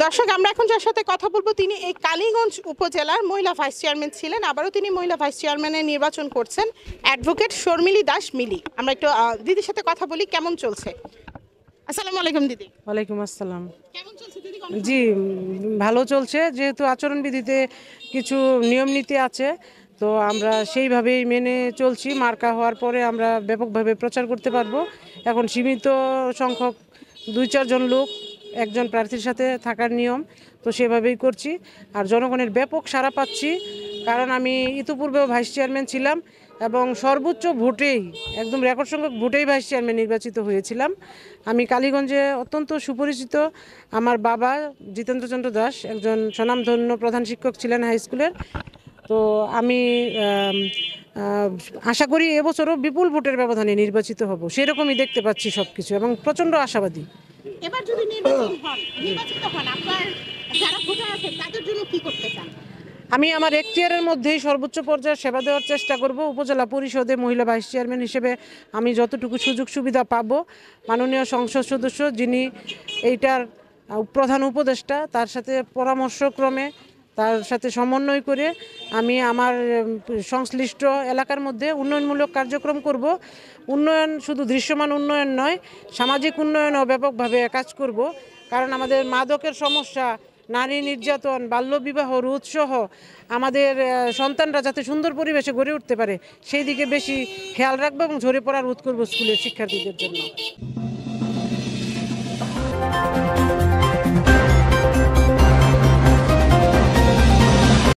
দর্শক, আমরা এখন যার সাথে কথা বলবো তিনি এই কালীগঞ্জ উপজেলার মহিলা ভাইস চেয়ারম্যান ছিলেন, আবারও তিনি মহিলা ভাইস চেয়ারম্যানের নির্বাচন করছেন, অ্যাডভোকেট শর্মিলী দাস মিলি। আমরা একটু দিদির সাথে কথা বলি কেমন চলছে। আসসালামু আলাইকুম দিদি। ওয়ালাইকুম আসসালাম। কেমন চলছে দিদি? জি, ভালো চলছে। যেহেতু আচরণবিধিতে কিছু নিয়ম নীতি আছে, তো আমরা সেইভাবেই মেনে চলছি। মার্কা হওয়ার পরে আমরা ব্যাপকভাবে প্রচার করতে পারবো। এখন সীমিত সংখ্যক 2-4 জন লোক একজন প্রার্থীর সাথে থাকার নিয়ম, তো সেভাবেই করছি। আর জনগণের ব্যাপক সাড়া পাচ্ছি, কারণ আমি ইতিপূর্বেও ভাইস চেয়ারম্যান ছিলাম এবং সর্বোচ্চ ভোটেই, একদম রেকর্ড সংখ্যক ভোটেই ভাইস চেয়ারম্যান নির্বাচিত হয়েছিলাম। আমি কালীগঞ্জে অত্যন্ত সুপরিচিত। আমার বাবা জিতেন্দ্রচন্দ্র দাস একজন স্বনামধন্য প্রধান শিক্ষক ছিলেন হাই স্কুলের। তো আমি আশা করি এবছরও বিপুল ভোটের ব্যবধানে নির্বাচিত হব, সেরকমই দেখতে পাচ্ছি সব কিছু, এবং প্রচণ্ড আশাবাদী। এবার যদি নির্বাচিত হন, আপনার যারা ভোটার আছে তাদের জন্য কি করতে চান? আমি আমার এখতিয়ারের মধ্যেই সর্বোচ্চ পর্যায়ে সেবা দেওয়ার চেষ্টা করব। উপজেলা পরিষদে মহিলা ভাইস চেয়ারম্যান হিসেবে আমি যতটুকু সুযোগ সুবিধা পাব, মাননীয় সংসদ সদস্য যিনি এইটার প্রধান উপদেষ্টা, তার সাথে পরামর্শক্রমে, তার সাথে সমন্বয় করে আমি আমার সংশ্লিষ্ট এলাকার মধ্যে উন্নয়নমূলক কার্যক্রম করব। উন্নয়ন শুধু দৃশ্যমান উন্নয়ন নয়, সামাজিক উন্নয়নও ব্যাপকভাবে কাজ করব। কারণ আমাদের মাদকের সমস্যা, নারী নির্যাতন, বাল্যবিবাহ রোধসহ আমাদের সন্তানরা যাতে সুন্দর পরিবেশে গড়ে উঠতে পারে সেই দিকে বেশি খেয়াল রাখবো এবং ঝরে পড়া রোধ করবো স্কুলের শিক্ষার্থীদের জন্য।